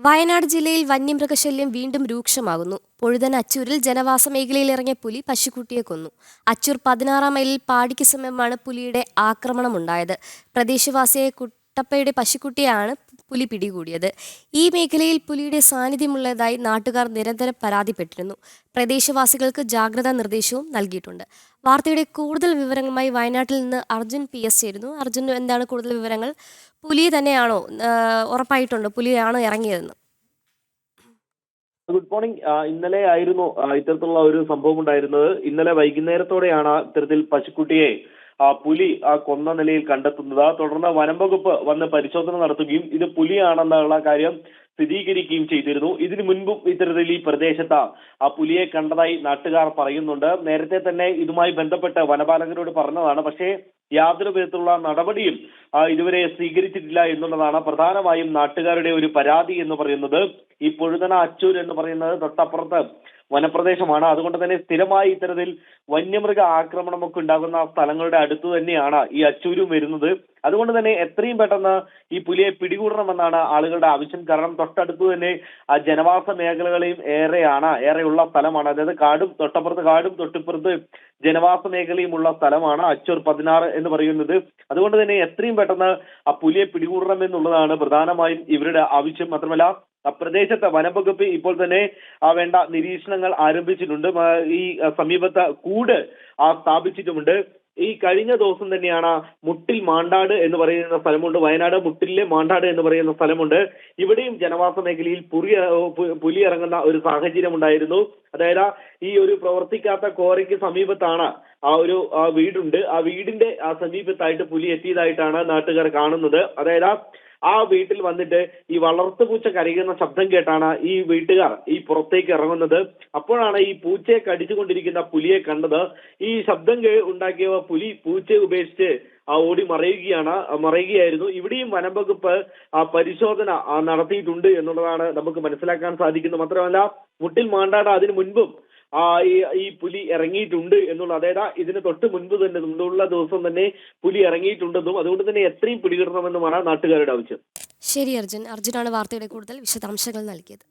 വയനാട് ജില്ലയിൽ വന്യമൃഗശല്യം വീണ്ടും രൂക്ഷമാകുന്നു. പൊഴുതൻ അച്ചൂരിൽ ജനവാസ മേഖലയിൽ ഇറങ്ങിയ പുലി പശുക്കുട്ടിയെ കൊന്നു. അച്ചൂർ 16 മൈലിൽ പാടിക്ക് സമീപമാണ് പുലിയുടെ ആക്രമണമുണ്ടായത്. പ്രദേശവാസിയായ കുട്ടപ്പയുടെ പശുക്കുട്ടിയാണ് പുലി പിടികൂടിയത്. ഈ മേഖലയിൽ പുലിയുടെ സാന്നിധ്യമുള്ളതായി നാട്ടുകാർ നിരന്തരം പരാതിപ്പെട്ടിരുന്നു. പ്രദേശവാസികൾക്ക് ജാഗ്രതാ നിർദ്ദേശവും നൽകിയിട്ടുണ്ട്. വാർത്തയുടെ കൂടുതൽ വിവരങ്ങളുമായി വയനാട്ടിൽ നിന്ന് അർജുൻ PS ചേരുന്നു. അർജുൻ, എന്താണ് കൂടുതൽ വിവരങ്ങൾ? പുലി തന്നെയാണോ? ഉറപ്പായിട്ടുണ്ടോ പുലിയാണോ ഇറങ്ങിയതെന്ന്? Good morning. ഇന്നലെ ആയിരുന്നു ഇത്തരത്തിലുള്ള ഒരു സംഭവം ഉണ്ടായിരുന്നത്. ഇന്നലെ വൈകുന്നേരത്തോടെയാണ് ഇത്തരത്തിൽ പശുക്കുട്ടിയെ പുലി കൊന്ന നിലയിൽ കണ്ടെത്തുന്നത്. തുടർന്ന് വനം വകുപ്പ് വന്ന് പരിശോധന നടത്തുകയും ഇത് പുലിയാണെന്നുള്ള കാര്യം സ്ഥിരീകരിക്കുകയും ചെയ്തിരുന്നു. ഇതിനു മുൻപും ഇത്തരത്തിൽ ഈ പ്രദേശത്ത് ആ പുലിയെ കണ്ടതായി നാട്ടുകാർ പറയുന്നുണ്ട്. നേരത്തെ തന്നെ ഇതുമായി ബന്ധപ്പെട്ട് വനപാലകരോട് പറഞ്ഞതാണ്. പക്ഷേ യാതൊരു വിധത്തിലുള്ള നടപടിയും ഇതുവരെ സ്വീകരിച്ചിട്ടില്ല എന്നുള്ളതാണ് പ്രധാനമായും നാട്ടുകാരുടെ ഒരു പരാതി എന്ന് പറയുന്നത്. ഈ പൊഴുതന അച്ചൂർ എന്ന് പറയുന്നത് തൊട്ടപ്പുറത്ത് വനപ്രദേശമാണ്. അതുകൊണ്ട് തന്നെ സ്ഥിരമായി ഇത്തരത്തിൽ വന്യമൃഗ ആക്രമണമൊക്കെ ഉണ്ടാകുന്ന സ്ഥലങ്ങളുടെ അടുത്ത് തന്നെയാണ് ഈ അച്ചൂരും വരുന്നത്. അതുകൊണ്ട് തന്നെ എത്രയും പെട്ടെന്ന് ഈ പുലിയെ പിടികൂടണമെന്നാണ് ആളുകളുടെ ആവശ്യം. കാരണം തൊട്ടടുത്ത് തന്നെ ആ ജനവാസ മേഖലകളെയും ഏറെയുള്ള സ്ഥലമാണ്. അതായത് തൊട്ടപ്പുറത്ത് കാടും തൊട്ടിപ്പുറത്ത് ജനവാസ മേഖലയും ഉള്ള സ്ഥലമാണ് അച്ചൂർ 16 എന്ന് പറയുന്നത്. അതുകൊണ്ട് തന്നെ എത്രയും പെട്ടെന്ന് ആ പുലിയെ പിടികൂടണം എന്നുള്ളതാണ് പ്രധാനമായും ഇവരുടെ ആവശ്യം. മാത്രമല്ല പ്രദേശത്ത് വനംവകുപ്പ് ഇപ്പോൾ തന്നെ വേണ്ട നിരീക്ഷണങ്ങൾ ആരംഭിച്ചിട്ടുണ്ട്. ഈ സമീപത്ത് കൂട് സ്ഥാപിച്ചിട്ടുമുണ്ട്. ഈ കഴിഞ്ഞ ദിവസം തന്നെയാണ് മുട്ടിൽ മാണ്ടാട് എന്ന് പറയുന്ന സ്ഥലമുണ്ട്. വയനാട് മുട്ടിലെ മാണ്ടാട് എന്ന് പറയുന്ന സ്ഥലമുണ്ട്. ഇവിടെയും ജനവാസ മേഖലയിൽ പുലി ഇറങ്ങുന്ന ഒരു സാഹചര്യം ഉണ്ടായിരുന്നു. അതായത് ഈ ഒരു പ്രവർത്തിക്കാത്ത കോരയ്ക്ക് സമീപത്താണ് വീടുണ്ട്. ആ വീടിന്റെ സമീപത്തായിട്ട് പുലി എത്തിയതായിട്ടാണ് നാട്ടുകാർ കാണുന്നത്. അതായത് ആ വീട്ടിൽ വന്നിട്ട് ഈ വളർത്തുപൂച്ച കരയുന്ന ശബ്ദം കേട്ടാണ് ഈ വീട്ടുകാർ ഈ പുറത്തേക്ക് ഇറങ്ങുന്നത്. അപ്പോഴാണ് ഈ പൂച്ചയെ കടിച്ചുകൊണ്ടിരിക്കുന്ന പുലിയെ കണ്ടത്. ഈ ശബ്ദം ഉണ്ടാക്കിയ പുലി പൂച്ചയെ ഉപേക്ഷിച്ച് ഓടി മറയുകയായിരുന്നു. ഇവിടെയും വനം വകുപ്പ് പരിശോധന നടത്തിയിട്ടുണ്ട് എന്നുള്ളതാണ് നമുക്ക് മനസ്സിലാക്കാൻ സാധിക്കുന്നത്. മാത്രമല്ല മുട്ടിൽ മാണ്ടാട് അതിനു മുൻപും ഈ പുലി ഇറങ്ങിയിട്ടുണ്ട് എന്നുള്ള, അതായത് ഇതിന് തൊട്ട് മുൻപുള്ള ദിവസം തന്നെ പുലി ഇറങ്ങിയിട്ടുണ്ടെന്നും അതുകൊണ്ട് തന്നെ എത്രയും പിടികിടണമെന്നുമാണ് നാട്ടുകാരുടെ ആവശ്യം. ശരി അർജുനാണ് വാർത്തയുടെ കൂടുതൽ വിശദാംശങ്ങൾ നൽകിയത്.